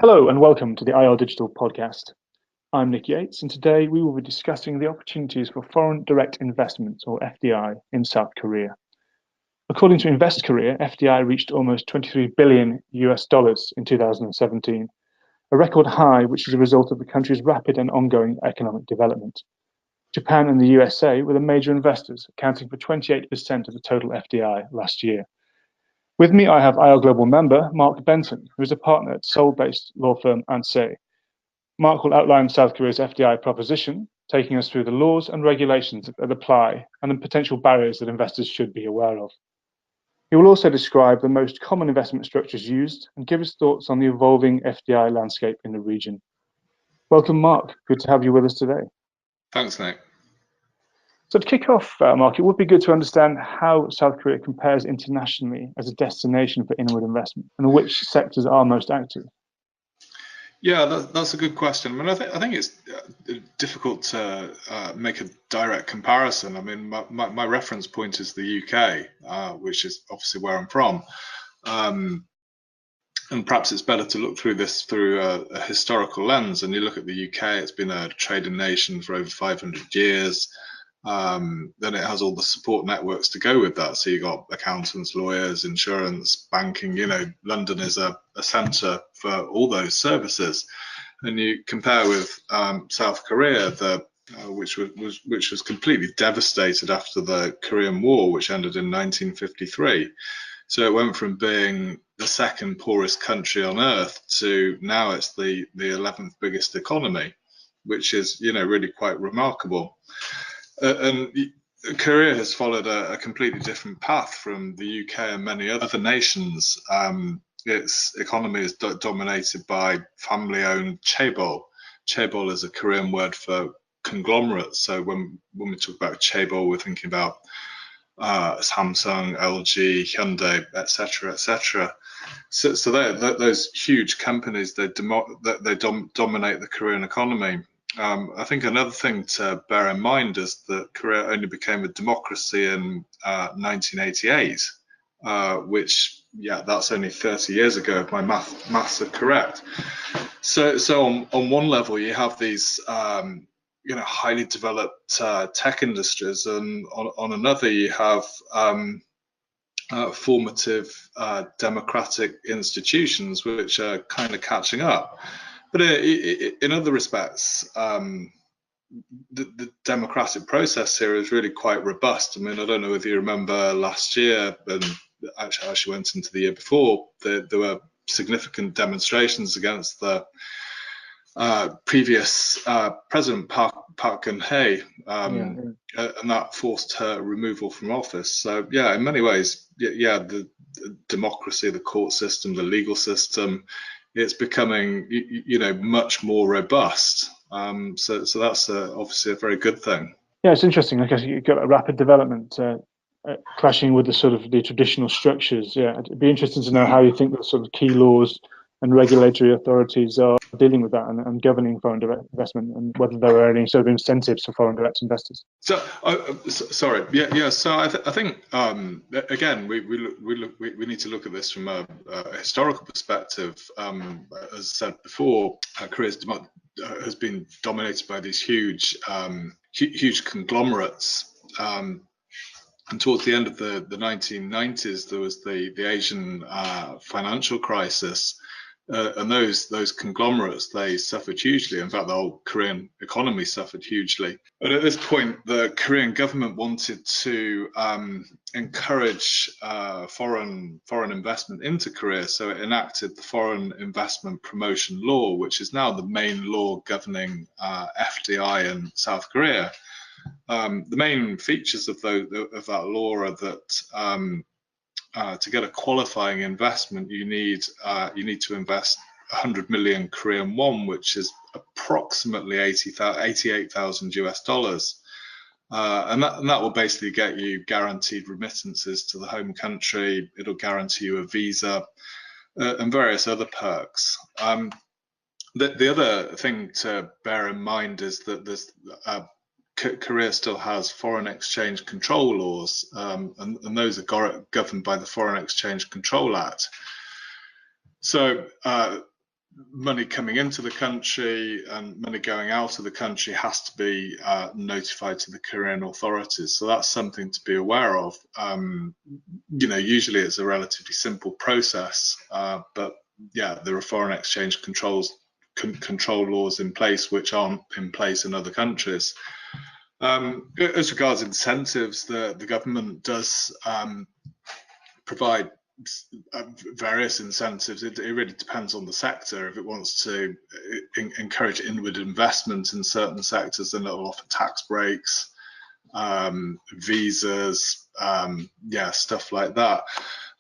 Hello and welcome to the IR Digital Podcast. I'm Nick Yates, and today we will be discussing the opportunities for foreign direct investment, or FDI, in South Korea. According to Invest Korea, FDI reached almost $23 billion in 2017, a record high which is a result of the country's rapid and ongoing economic development. Japan and the USA were the major investors, accounting for 28% of the total FDI last year. With me, I have IR Global member Mark Benton, who is a partner at Seoul-based law firm AHNSE. Mark will outline South Korea's FDI proposition, taking us through the laws and regulations that apply and the potential barriers that investors should be aware of. He will also describe the most common investment structures used and give his thoughts on the evolving FDI landscape in the region. Welcome, Mark. Good to have you with us today. Thanks, Nick. So to kick off, Mark, it would be good to understand how South Korea compares internationally as a destination for inward investment and which sectors are most active. Yeah, that's a good question. I mean, I think it's difficult to make a direct comparison. I mean, my reference point is the UK, which is obviously where I'm from. And perhaps it's better to look through this through a historical lens. And you look at the UK, it's been a trading nation for over 500 years. Then it has all the support networks to go with that. So you've got accountants, lawyers, insurance, banking. You know, London is a centre for all those services. And you compare with South Korea, which was completely devastated after the Korean War, which ended in 1953. So it went from being the second poorest country on earth to now it's the 11th biggest economy, which is, you know, really quite remarkable. And Korea has followed a completely different path from the UK and many other nations. Its economy is dominated by family-owned chaebol. Chaebol is a Korean word for conglomerate. So when we talk about chaebol, we're thinking about Samsung, LG, Hyundai, etc., etc. So those huge companies, they dominate the Korean economy. I think another thing to bear in mind is that Korea only became a democracy in 1988, which, yeah, that's only 30 years ago if my maths are correct. So on one level you have these highly developed tech industries, and on another you have formative democratic institutions which are kind of catching up. But in other respects, the democratic process here is really quite robust. I mean, I don't know if you remember last year, and actually went into the year before, there were significant demonstrations against the previous President Park Geun-hye, and that forced her removal from office. So yeah, in many ways, the democracy, the court system, the legal system, it's becoming, much more robust. So that's obviously a very good thing. Yeah, it's interesting. I guess you've got a rapid development clashing with the traditional structures. Yeah, it'd be interesting to know how you think the sort of key laws and regulatory authorities are dealing with that and governing foreign direct investment, and whether there are any sort of incentives for foreign direct investors. So, sorry, yeah. So I think again, we need to look at this from a historical perspective. As I said before, Korea has been dominated by these huge conglomerates. And towards the end of the 1990s, there was the Asian financial crisis. And those conglomerates, they suffered hugely. In fact, the whole Korean economy suffered hugely. But at this point, the Korean government wanted to encourage foreign investment into Korea, so it enacted the Foreign Investment Promotion Law, which is now the main law governing FDI in South Korea. The main features of that law are that to get a qualifying investment, you need to invest 100 million Korean won, which is approximately 88,000 US dollars, and that will basically get you guaranteed remittances to the home country. It'll guarantee you a visa and various other perks. The other thing to bear in mind is that there's Korea still has foreign exchange control laws, and those are governed by the Foreign Exchange Control Act. So money coming into the country and money going out of the country has to be notified to the Korean authorities. So that's something to be aware of. Usually it's a relatively simple process, but yeah, there are foreign exchange control laws in place which aren't in place in other countries. As regards incentives, the government does provide various incentives. It really depends on the sector. If it wants to encourage inward investment in certain sectors, then it'll offer tax breaks, visas, stuff like that.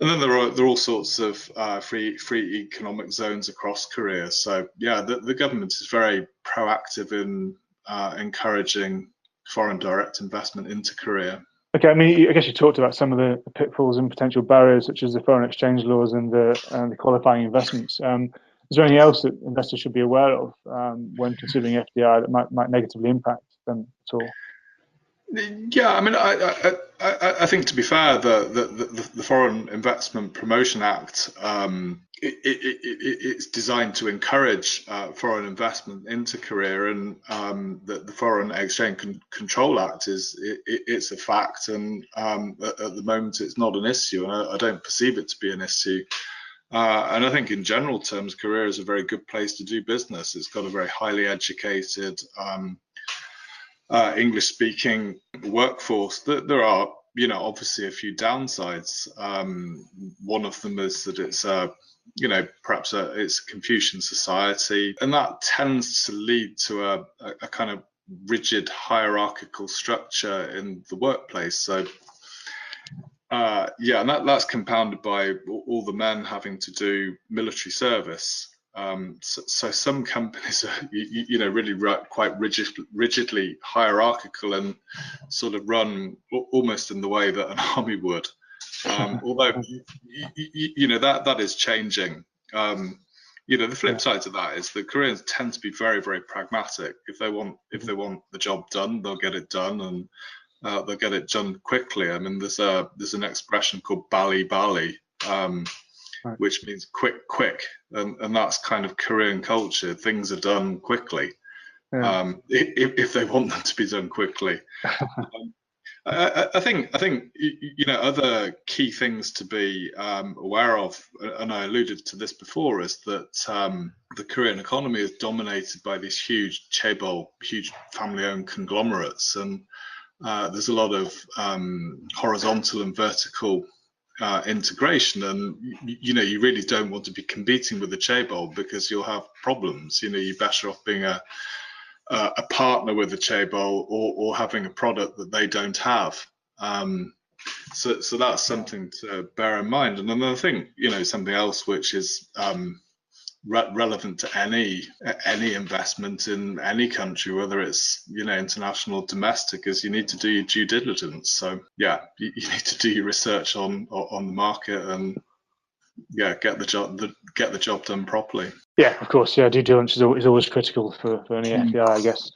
And then there are all sorts of free economic zones across Korea. So yeah, the government is very proactive in encouraging foreign direct investment into Korea. Okay, I mean, I guess you talked about some of the pitfalls and potential barriers, such as the foreign exchange laws and the qualifying investments. Is there anything else that investors should be aware of when considering FDI that might negatively impact them at all? Yeah, I mean, I think, to be fair, the Foreign Investment Promotion Act, it's designed to encourage foreign investment into Korea, and the Foreign Exchange Control Act it's a fact, and at the moment it's not an issue, and I don't perceive it to be an issue. And I think in general terms, Korea is a very good place to do business. It's got a very highly educated, English-speaking workforce. There are, obviously a few downsides. One of them is that it's perhaps it's a Confucian society, and that tends to lead to a kind of rigid hierarchical structure in the workplace. So and that's compounded by all the men having to do military service. So some companies are, really quite rigidly hierarchical and sort of run almost in the way that an army would. Although that is changing. The flip side to that is that Koreans tend to be very, very pragmatic. If they want the job done, they'll get it done, and they'll get it done quickly. I mean, there's an expression called bali bali, which means quick, and that's kind of Korean culture. Things are done quickly, if they want them to be done quickly. I think other key things to be aware of, and I alluded to this before, is that the Korean economy is dominated by these huge chaebol, huge family-owned conglomerates, and there's a lot of horizontal and vertical integration, and you really don't want to be competing with the chaebol because you'll have problems. You're better off being a partner with the chaebol or having a product that they don't have. So that's something to bear in mind. And another thing, something else which is relevant to any investment in any country, whether it's international or domestic, is you need to do your due diligence. So yeah, you need to do your research on the market and get the job done properly. Yeah, of course. Yeah, due diligence is always critical for any FDI, I guess.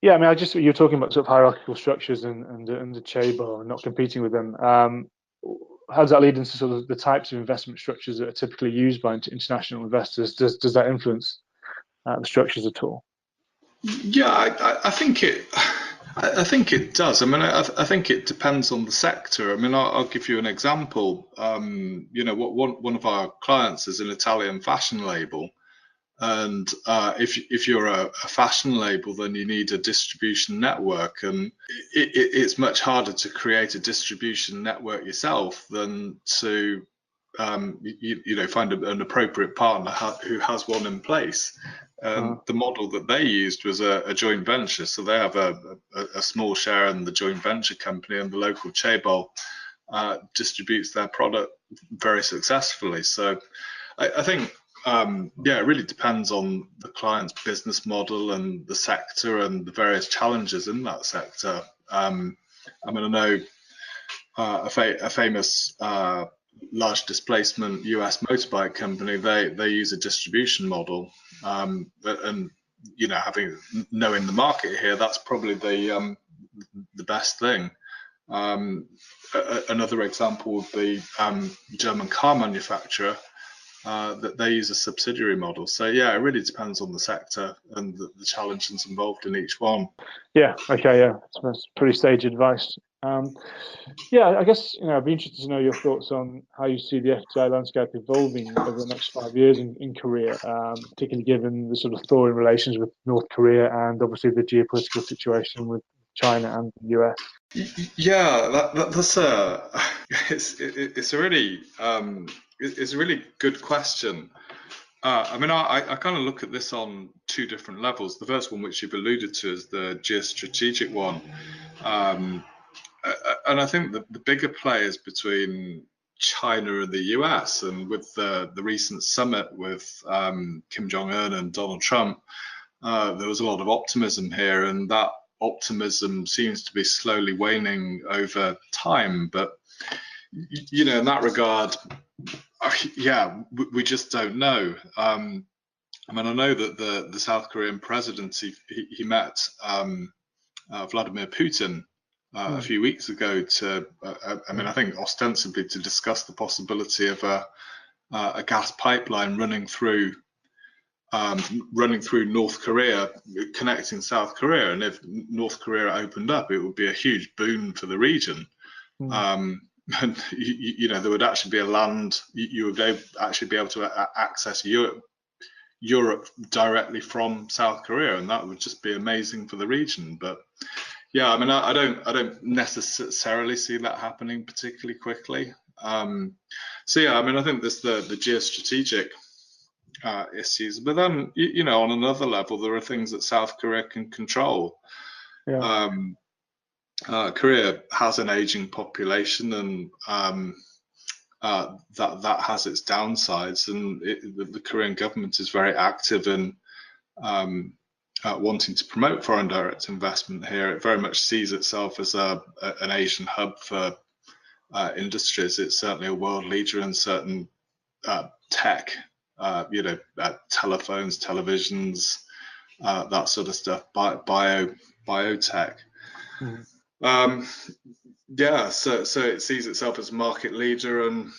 Yeah, I mean, you're talking about sort of hierarchical structures and the chaebol and not competing with them. How does that lead into sort of the types of investment structures that are typically used by international investors? Does that influence the structures at all? Yeah, I think it. I think it does. I mean, I think it depends on the sector. I mean, I'll give you an example. One of our clients is an Italian fashion label, and if you're a fashion label, then you need a distribution network, and it's much harder to create a distribution network yourself than to find an appropriate partner who has one in place. The model that they used was a joint venture, so they have a small share in the joint venture company, and the local chaebol distributes their product very successfully. So I think it really depends on the client's business model and the sector and the various challenges in that sector. I mean, I know a famous large displacement US motorbike company. They use a distribution model, and knowing the market here, that's probably the best thing. Another example would be German car manufacturer. that they use a subsidiary model. So yeah, it really depends on the sector and the challenges involved in each one. Yeah. Okay. Yeah. That's pretty sage advice. Yeah, I guess I'd be interested to know your thoughts on how you see the FDI landscape evolving over the next 5 years in Korea, particularly given the sort of thawing relations with North Korea and obviously the geopolitical situation with China and the US. Yeah, that's a it's a really it's a really good question. I mean, I kind of look at this on two different levels. The first one, which you've alluded to, is the geostrategic one. And I think the bigger players between China and the US, and with the recent summit with Kim Jong-un and Donald Trump, there was a lot of optimism here, and that optimism seems to be slowly waning over time. But in that regard, yeah, we just don't know. I mean, I know that the South Korean president, he met Vladimir Putin a few weeks ago to, I mean, I think ostensibly to discuss the possibility of a gas pipeline running through North Korea, connecting South Korea. And if North Korea opened up, it would be a huge boon for the region. And there would actually be a land, you would actually be able to access Europe directly from South Korea, and that would just be amazing for the region. But yeah, I mean, I don't necessarily see that happening particularly quickly. So yeah, I mean, I think there's the geostrategic issues, but then on another level, there are things that South Korea can control. Yeah. Korea has an aging population, and that has its downsides, and the Korean government is very active in wanting to promote foreign direct investment here. It very much sees itself as an Asian hub for industries. It's certainly a world leader in certain tech, telephones, televisions, that sort of stuff, biotech. Yeah, so it sees itself as a market leader, and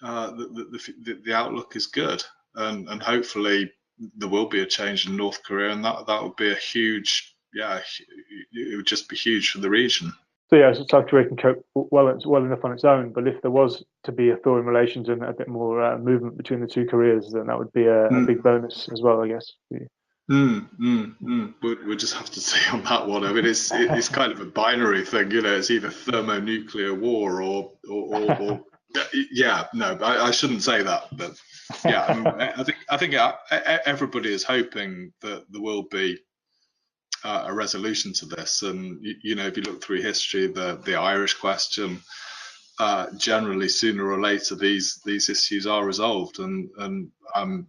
the outlook is good, and hopefully there will be a change in North Korea, and that would be a huge, it would just be huge for the region. So yeah, South Korea can cope well enough on its own, but if there was to be a thaw in relations and a bit more movement between the two Koreas, then that would be a big bonus as well, I guess. We'll just have to see on that one. I mean, it's kind of a binary thing, It's either thermonuclear war or yeah. No, I shouldn't say that, but yeah. I mean, I think everybody is hoping that there will be a resolution to this, and if you look through history, the Irish question, generally sooner or later these issues are resolved, and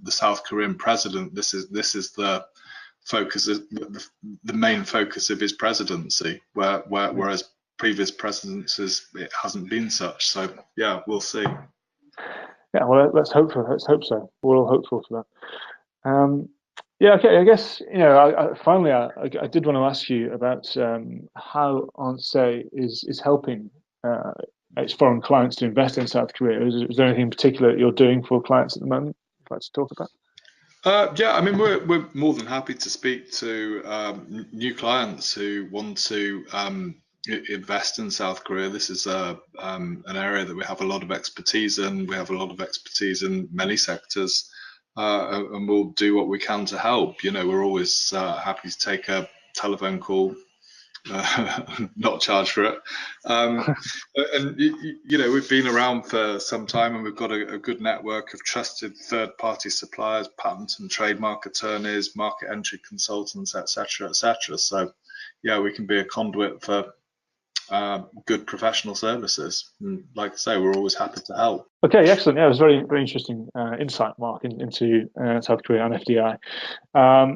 the South Korean president, this is the focus, the main focus of his presidency, whereas previous presidencies it hasn't been such. So yeah, we'll see. Yeah, well, let's hope so. We're all hopeful for that. Yeah, okay. I guess finally, I did want to ask you about how AHNSE is helping its foreign clients to invest in South Korea. Is there anything in particular that you're doing for clients at the moment you'd like to talk about? Yeah, I mean, we're more than happy to speak to new clients who want to invest in South Korea. This is an area that we have a lot of expertise in. We have a lot of expertise in many sectors. And we'll do what we can to help. We're always happy to take a telephone call, not charge for it. And we've been around for some time, and we've got a good network of trusted third-party suppliers, patent and trademark attorneys, market entry consultants, etc., etc. So yeah, we can be a conduit for good professional services. And like I say, we're always happy to help. Okay, excellent. Yeah, it was very, very interesting insight, Mark, into South Korea and FDI.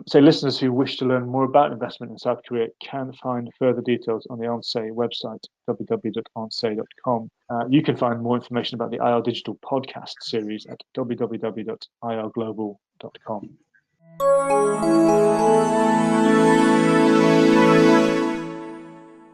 So listeners who wish to learn more about investment in South Korea can find further details on the AHNSE website, www.ahnse.com. You can find more information about the IR Digital podcast series at www.irglobal.com.